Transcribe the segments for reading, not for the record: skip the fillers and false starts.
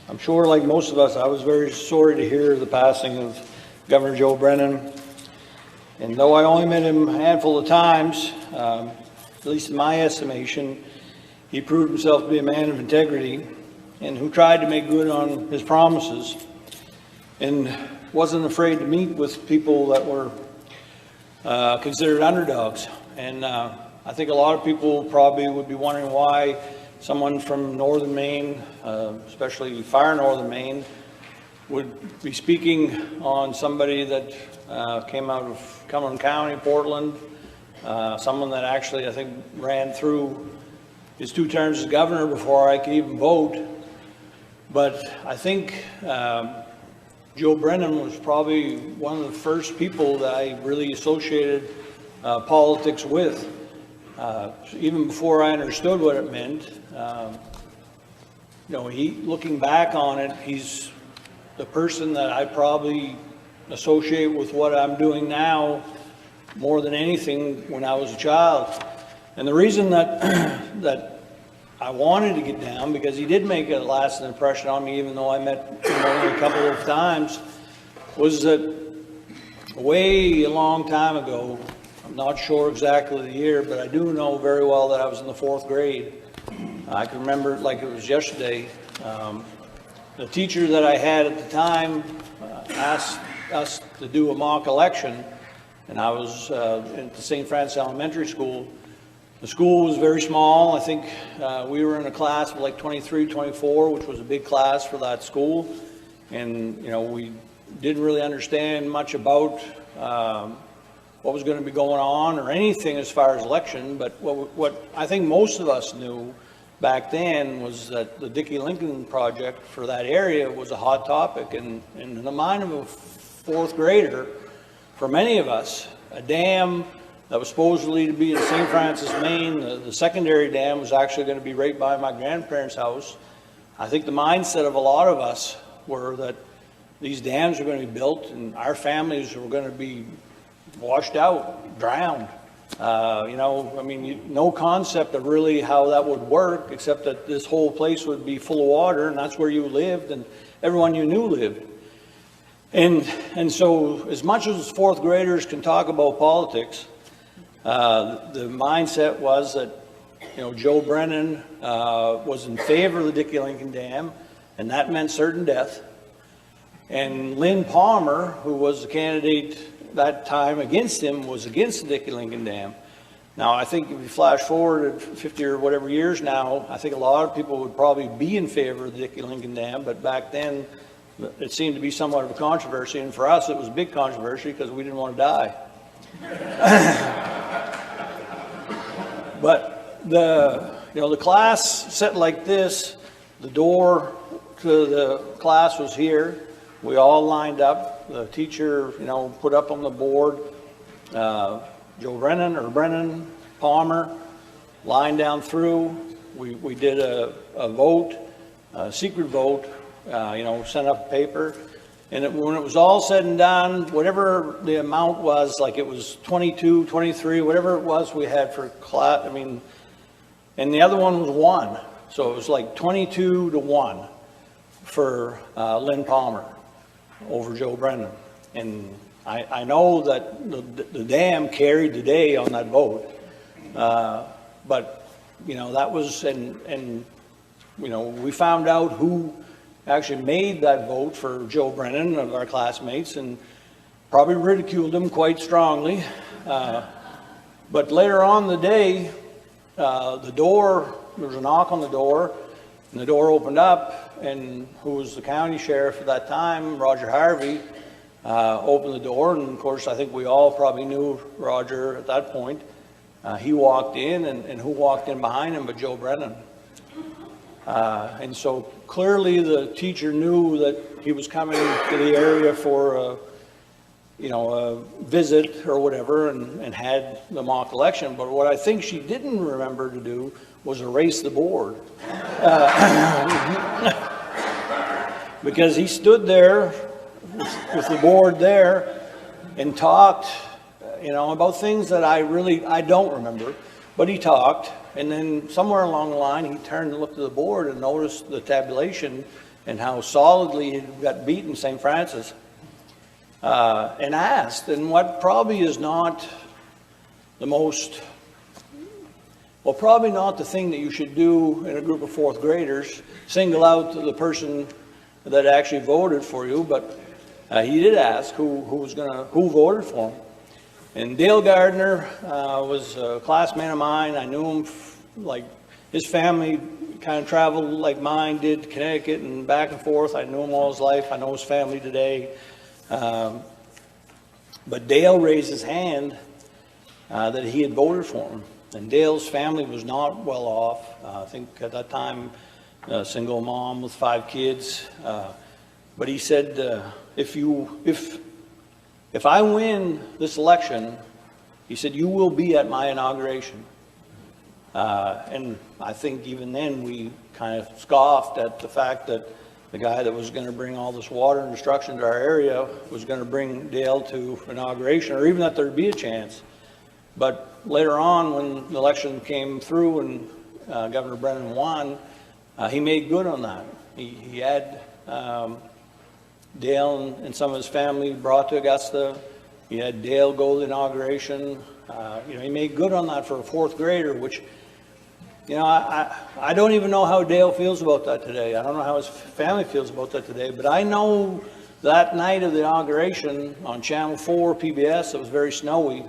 I'm sure, like most of us, I was very sorry to hear the passing of Governor Joe Brennan. And though I only met him a handful of times, at least in my estimation, he proved himself to be a man of integrity and who tried to make good on his promises and wasn't afraid to meet with people that were considered underdogs. And I think a lot of people probably would be wondering why someone from northern Maine, especially far northern Maine, would be speaking on somebody that came out of Cumberland County, Portland, someone that actually I think ran through his 2 terms as governor before I could even vote. But I think Joe Brennan was probably one of the first people that I really associated politics with. Even before I understood what it meant, looking back on it, he's the person that I probably associate with what I'm doing now more than anything when I was a child. And the reason that I wanted to get down, because he did make a lasting impression on me, even though I met him only a couple of times, was that way a long time ago, I'm not sure exactly the year, but I do know very well that I was in the 4th grade. I can remember it like it was yesterday. The teacher that I had at the time asked us to do a mock election, and I was at the St. Francis Elementary School. The school was very small. I think we were in a class of like 23, 24, which was a big class for that school. And, we didn't really understand much about what was going to be going on or anything as far as election. But what I think most of us knew back then was that the Dickey Lincoln project for that area was a hot topic. And in the mind of a 4th grader, for many of us, a dam that was supposedly to be in St. Francis, Maine, the secondary dam was actually going to be right by my grandparents' house. I think the mindset of a lot of us were that these dams were going to be built and our families were going to be washed out, drowned. No concept of really how that would work, except that this whole place would be full of water, and that's where you lived, and everyone you knew lived. And so, as much as 4th graders can talk about politics, the mindset was that, Joe Brennan was in favor of the Dickey Lincoln Dam, and that meant certain death. And Lynn Palmer, who was the candidate that time against him, was against the Dickey Lincoln Dam. Now, I think if you flash forward 50 or whatever years now, I think a lot of people would probably be in favor of the Dickey Lincoln Dam, but back then it seemed to be somewhat of a controversy, and for us it was a big controversy because we didn't want to die. But the class sat like this. The door to the class was here. We all lined up. The teacher, put up on the board Joe Brennan, Palmer, lined down through. We did a vote, a secret vote, sent up a paper. And when it was all said and done, whatever the amount was, like it was 22, 23, whatever it was we had for class, and the other one was 1. So it was like 22-1 for Lynn Palmer over Joe Brennan. And I know that the dam carried the day on that vote. But, that was, and we found out who actually made that vote for Joe Brennan of our classmates and probably ridiculed him quite strongly. But later on in the day, there was a knock on the door, and the door opened up, and who was the county sheriff at that time, Roger Harvey, opened the door, and of course I think we all probably knew Roger at that point. He walked in, and who walked in behind him but Joe Brennan. And so clearly the teacher knew that he was coming to the area for a visit or whatever, and had the mock election. But what I think she didn't remember to do was erase the board. Because he stood there with the board there and talked, about things that I don't remember, but he talked. And then somewhere along the line, he turned and looked at the board and noticed the tabulation, and how solidly he got beat in St. Francis, and asked, and what probably is not the most, well, probably not the thing that you should do in a group of fourth graders, single out the person that actually voted for you, but he did ask who voted for him. And Dale Gardner was a classmate of mine. I knew him, like his family kind of traveled like mine did to Connecticut and back and forth. I knew him all his life. I know his family today. But Dale raised his hand that he had voted for him. And Dale's family was not well off. I think at that time, a single mom with 5 kids. But he said, if I win this election, he said, you will be at my inauguration. And I think even then we kind of scoffed at the fact that the guy that was going to bring all this water and destruction to our area was going to bring Dale to inauguration, or even that there'd be a chance. But later on, when the election came through and Governor Brennan won, he made good on that. He had Dale and some of his family brought to Augusta. He had Dale go to the inauguration. He made good on that for a fourth grader, which, I don't even know how Dale feels about that today. I don't know how his family feels about that today, but I know that night of the inauguration on Channel 4 PBS, it was very snowy.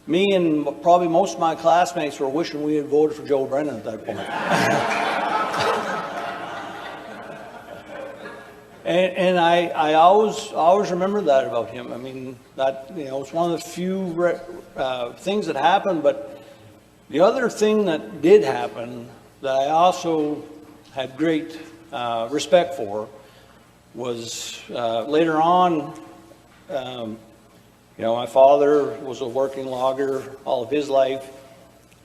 Me and probably most of my classmates were wishing we had voted for Joe Brennan at that point. And I always remember that about him. I mean, that, it's one of the few things that happened. But the other thing that did happen that I also had great respect for was later on, my father was a working logger all of his life.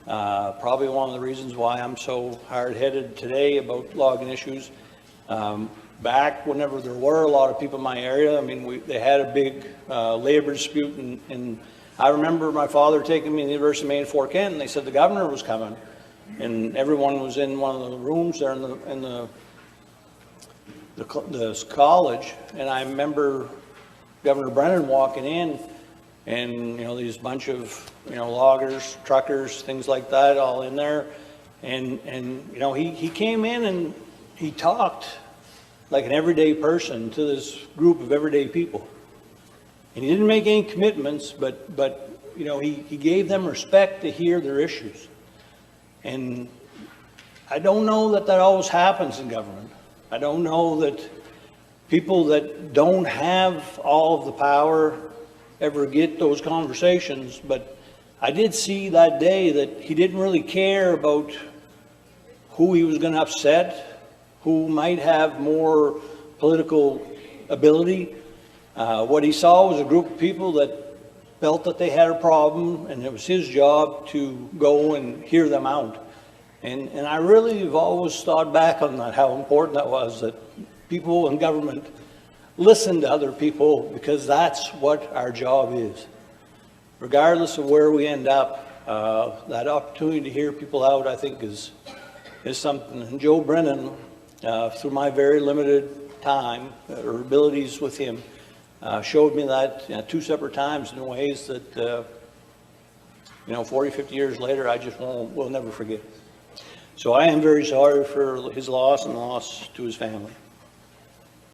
Probably one of the reasons why I'm so hard-headed today about logging issues. Back whenever there were a lot of people in my area, they had a big labor dispute, and I remember my father taking me to the University of Maine Fort Kent, and they said the governor was coming, and everyone was in one of the rooms there in the college, and I remember Governor Brennan walking in, and these bunch of loggers, truckers, things like that, all in there, and he came in and he talked like an everyday person to this group of everyday people. And he didn't make any commitments, but he gave them respect to hear their issues. And I don't know that always happens in government. I don't know that people that don't have all of the power ever get those conversations, but I did see that day that he didn't really care about who he was going to upset, who might have more political ability. What he saw was a group of people that felt that they had a problem, and it was his job to go and hear them out. And I really have always thought back on that, how important that was, that people in government listen to other people, because that's what our job is. Regardless of where we end up, that opportunity to hear people out, I think, is something. And Joe Brennan, through my very limited time or abilities with him, showed me that 2 separate times in ways that 40, 50 years later I just will never forget. So I am very sorry for his loss and loss to his family.